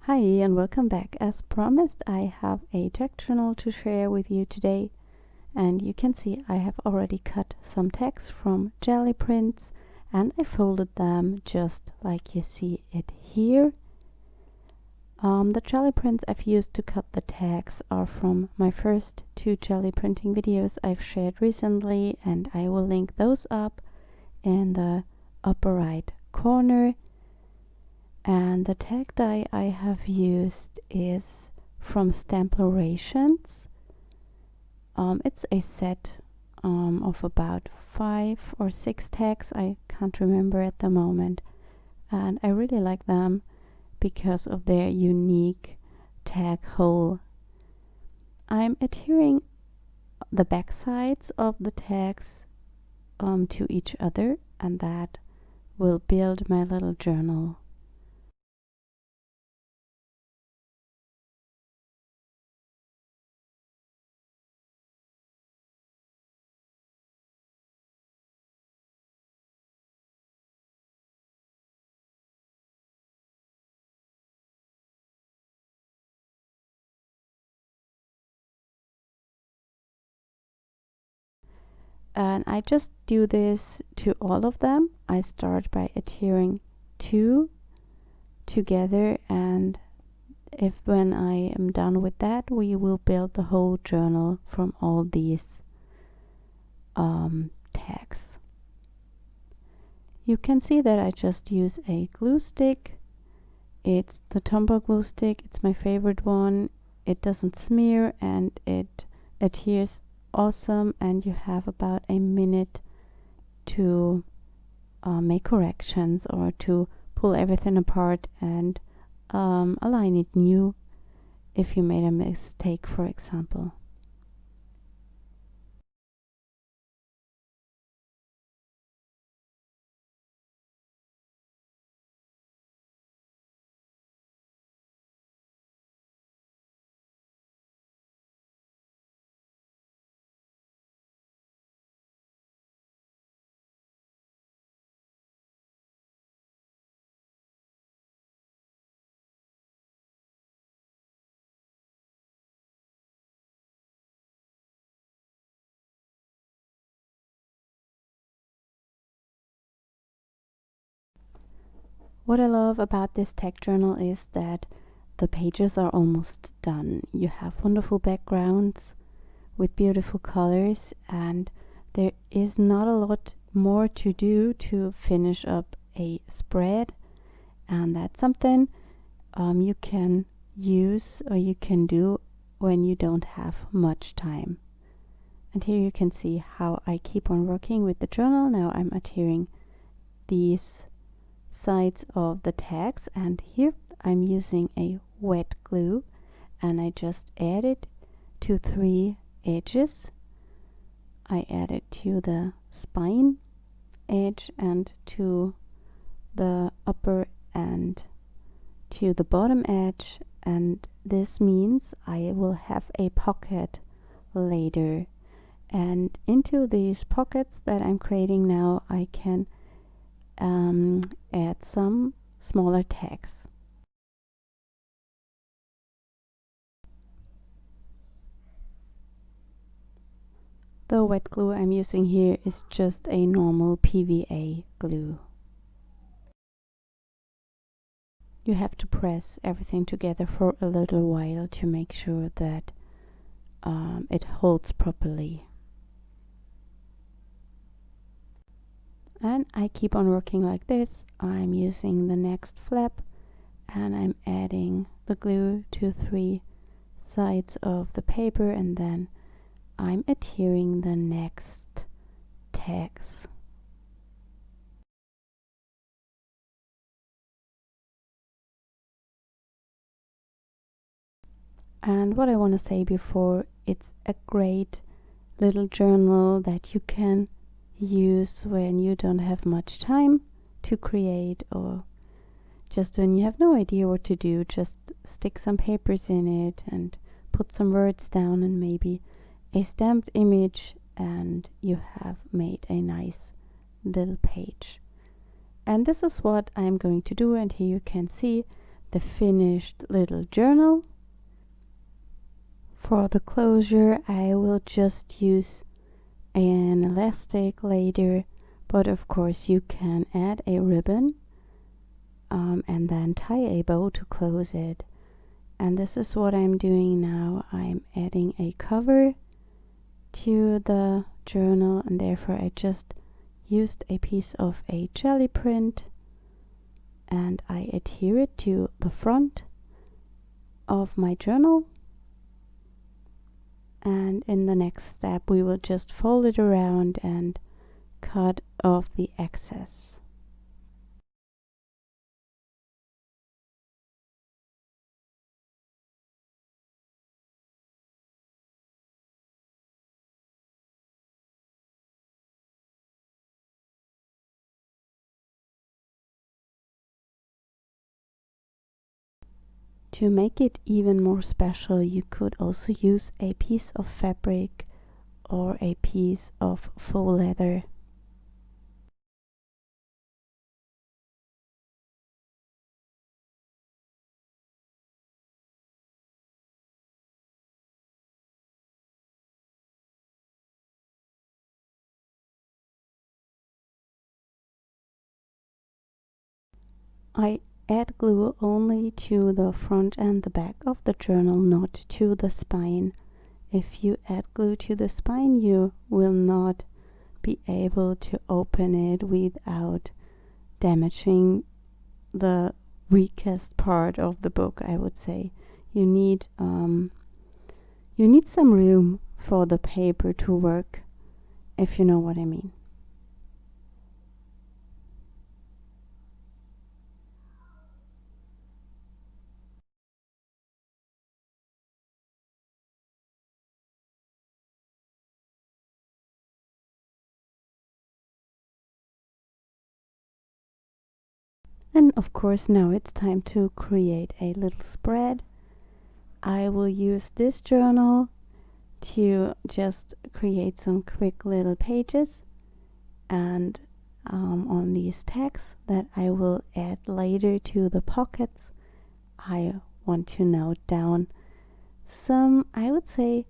Hi and welcome back. As promised, I have a tag journal to share with you today, and you can see I have already cut some tags from Gelli prints and I folded them just like you see it here. The Gelli prints I've used to cut the tags are from my first two Gelli printing videos I've shared recently, and I will link those up in the upper right corner. And the tag die I have used is from Stamplerations. It's a set of about 5 or 6 tags, I can't remember at the moment, and I really like them because of their unique tag hole. I'm adhering the back sides of the tags to each other, and that will build my little journal. And I just do this to all of them. I start by adhering 2 together, and if when I am done with that, we will build the whole journal from all these tags. You can see that I just use a glue stick. It's the Tombow glue stick. It's my favorite one. It doesn't smear and it adheres awesome, and you have about a minute to make corrections or to pull everything apart and align it new if you made a mistake, for example. What I love about this tag journal is that the pages are almost done. You have wonderful backgrounds with beautiful colors, and there is not a lot more to do to finish up a spread, and that's something you can use or you can do when you don't have much time. And here you can see how I keep on working with the journal. Now I'm adhering these sides of the tags, and here I'm using a wet glue, and I just add it to 3 edges. I add it to the spine edge and to the upper and to the bottom edge, and this means I will have a pocket later, and into these pockets that I'm creating now I can add some smaller tags. The wet glue I'm using here is just a normal PVA glue. You have to press everything together for a little while to make sure that it holds properly. And I keep on working like this. I'm using the next flap and I'm adding the glue to 3 sides of the paper, and then I'm adhering the next tags. And what I want to say before, it's a great little journal that you can use when you don't have much time to create, or just when you have no idea what to do. Just stick some papers in it and put some words down and maybe a stamped image, and you have made a nice little page. And this is what I'm going to do, and here you can see the finished little journal. For the closure, I will just use an elastic later, but of course you can add a ribbon and then tie a bow to close it. And this is what I'm doing now. I'm adding a cover to the journal, and therefore I just used a piece of a Gelli print and I adhere it to the front of my journal. And in the next step we will just fold it around and cut off the excess. To make it even more special, you could also use a piece of fabric or a piece of faux leather. I add glue only to the front and the back of the journal, not to the spine. If you add glue to the spine, you will not be able to open it without damaging the weakest part of the book, I would say. You need some room for the paper to work, if you know what I mean. And of course now it's time to create a little spread. I will use this journal to just create some quick little pages, and on these tags that I will add later to the pockets, I want to note down some, I would say,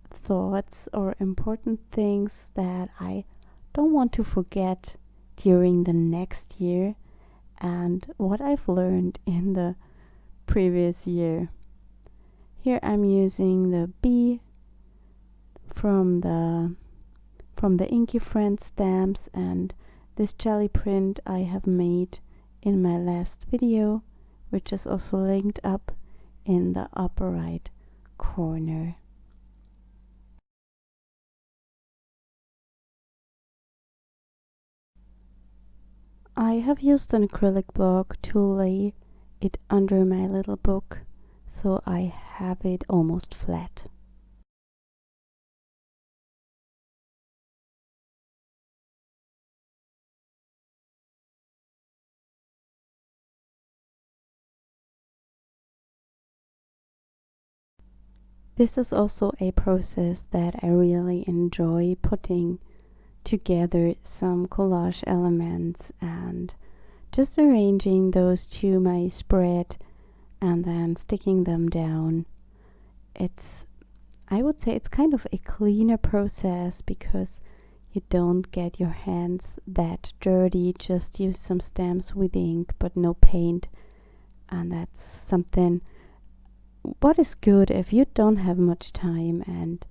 thoughts or important things that I don't want to forget during the next year and what I've learned in the previous year. Here I'm using the B from the Inky Friend stamps, and this Gelli print I have made in my last video, which is also linked up in the upper right corner. I have used an acrylic block to lay it under my little book, so I have it almost flat. This is also a process that I really enjoy, putting together some collage elements and just arranging those to my spread and then sticking them down. I would say it's kind of a cleaner process because you don't get your hands that dirty. Just use some stamps with ink but no paint, and that's something what is good if you don't have much time and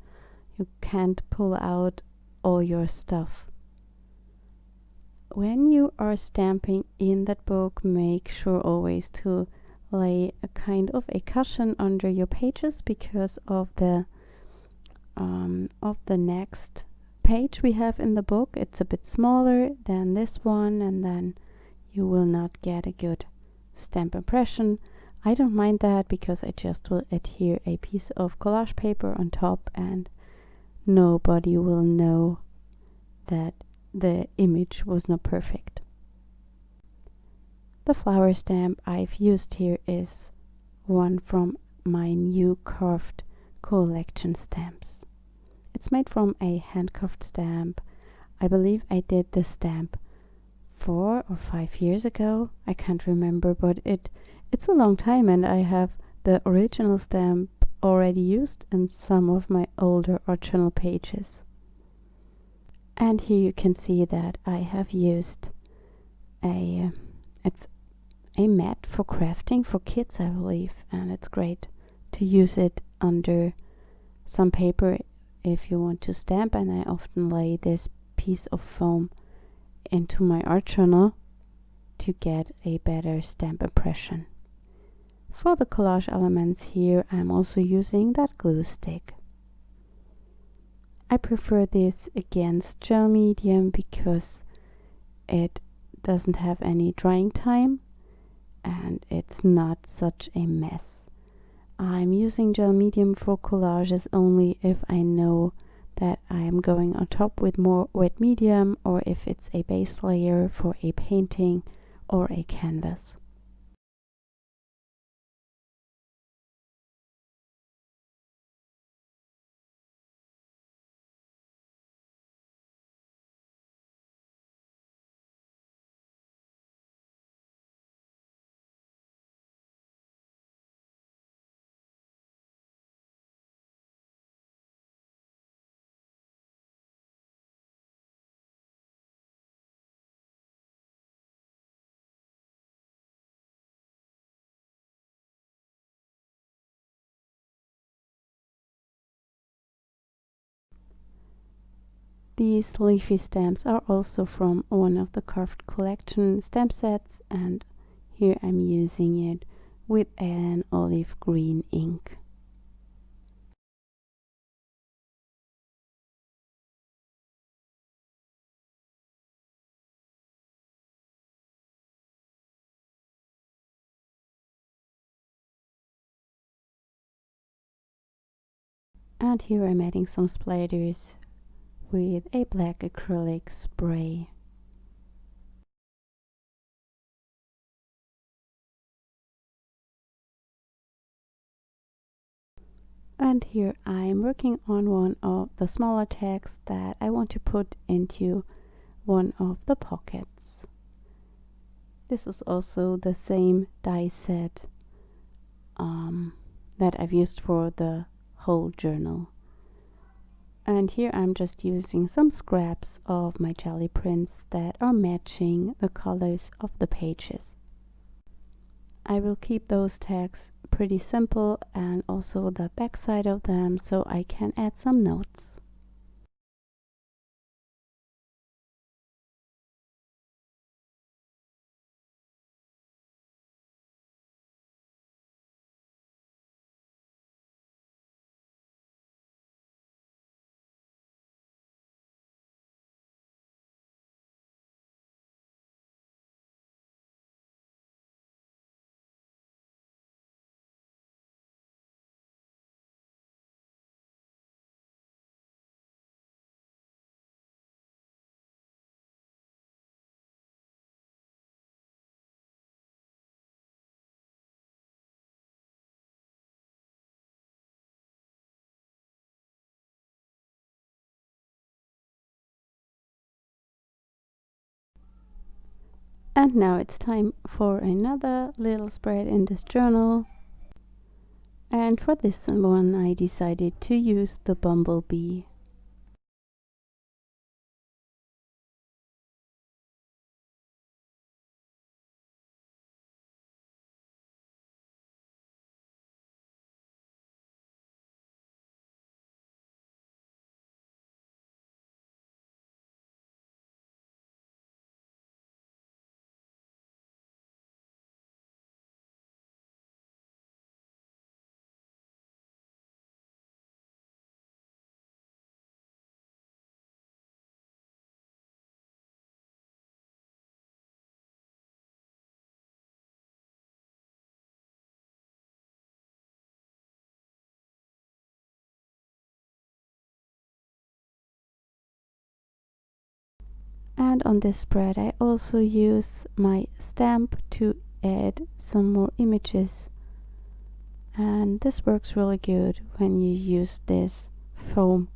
you can't pull out all your stuff. When you are stamping in that book, make sure always to lay a kind of a cushion under your pages because of the next page we have in the book. It's a bit smaller than this one, and then you will not get a good stamp impression. I don't mind that because I just will adhere a piece of collage paper on top and nobody will know that the image was not perfect. The flower stamp I've used here is one from my new carved collection stamps. It's made from a hand carved stamp. I believe I did this stamp 4 or 5 years ago. I can't remember, but it It's a long time and I have the original stamp already used in some of my older art journal pages. And here you can see that I have used it's a mat for crafting for kids, I believe, and it's great to use it under some paper if you want to stamp. And I often lay this piece of foam into my art journal to get a better stamp impression. For the collage elements here, I'm also using that glue stick. I prefer this against gel medium because it doesn't have any drying time and it's not such a mess. I'm using gel medium for collages only if I know that I'm going on top with more wet medium, or if it's a base layer for a painting or a canvas. These leafy stamps are also from one of the Carved Collection stamp sets, and here I'm using it with an olive green ink. And here I'm adding some splatters with a black acrylic spray. And here I'm working on one of the smaller tags that I want to put into one of the pockets. This is also the same die set that I've used for the whole journal. And here I'm just using some scraps of my jelly prints that are matching the colors of the pages. I will keep those tags pretty simple and also the back side of them so I can add some notes. And now it's time for another little spread in this journal. And for this one I decided to use the bumblebee. And on this spread I also use my stamp to add some more images. And this works really good when you use this foam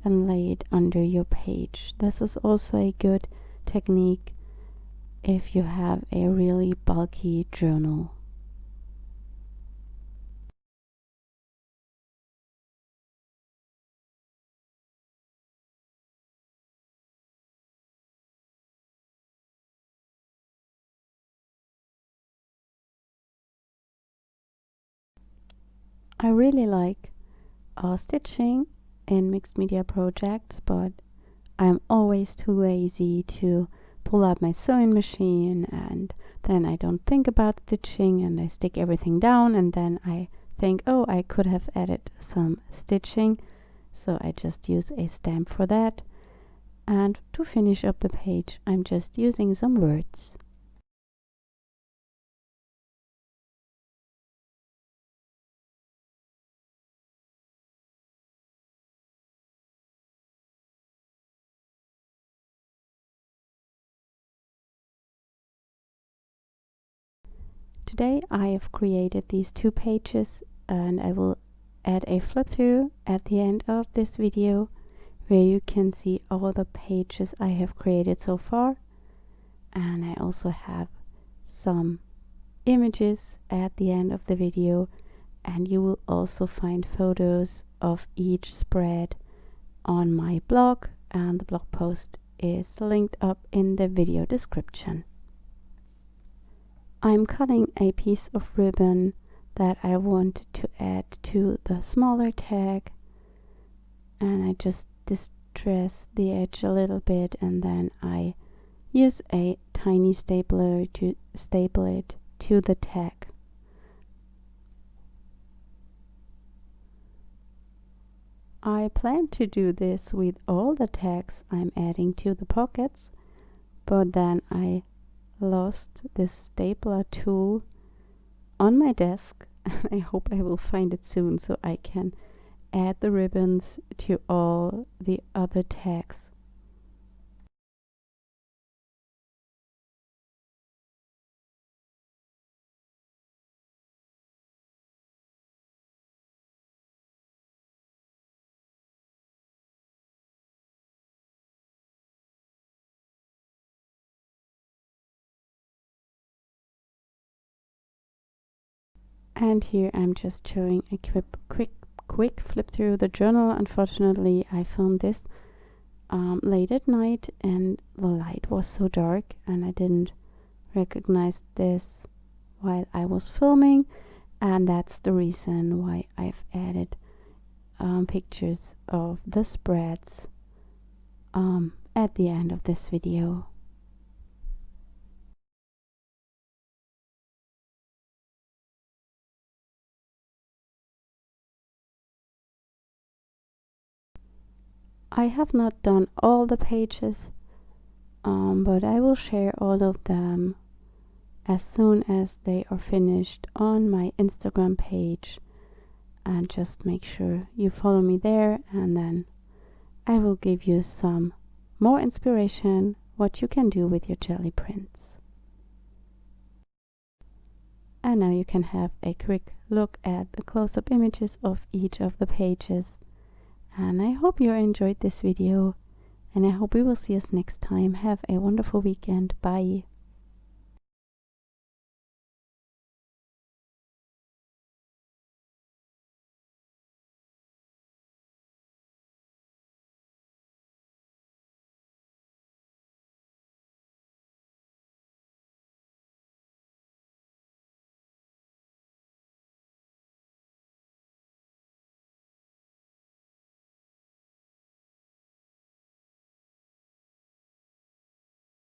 and lay it under your page. This is also a good technique if you have a really bulky journal. I really like stitching in mixed media projects, but I'm always too lazy to pull out my sewing machine, and then I don't think about stitching and I stick everything down, and then I think, oh, I could have added some stitching, so I just use a stamp for that. And to finish up the page, I'm just using some words. Today I have created these 2 pages, and I will add a flip through at the end of this video where you can see all the pages I have created so far. And I also have some images at the end of the video, and you will also find photos of each spread on my blog, and the blog post is linked up in the video description. I'm cutting a piece of ribbon that I want to add to the smaller tag, and I just distress the edge a little bit, and then I use a tiny stapler to staple it to the tag. I plan to do this with all the tags I'm adding to the pockets, but then I lost this stapler tool on my desk, and I hope I will find it soon so I can add the ribbons to all the other tags. And here I'm just showing a quick flip through the journal. Unfortunately, I filmed this late at night and the light was so dark, and I didn't recognize this while I was filming, and that's the reason why I've added pictures of the spreads at the end of this video. I have not done all the pages, but I will share all of them as soon as they are finished on my Instagram page, and just make sure you follow me there, and then I will give you some more inspiration what you can do with your jelly prints. And now you can have a quick look at the close-up images of each of the pages. And I hope you enjoyed this video, and I hope we will see us next time. Have a wonderful weekend. Bye.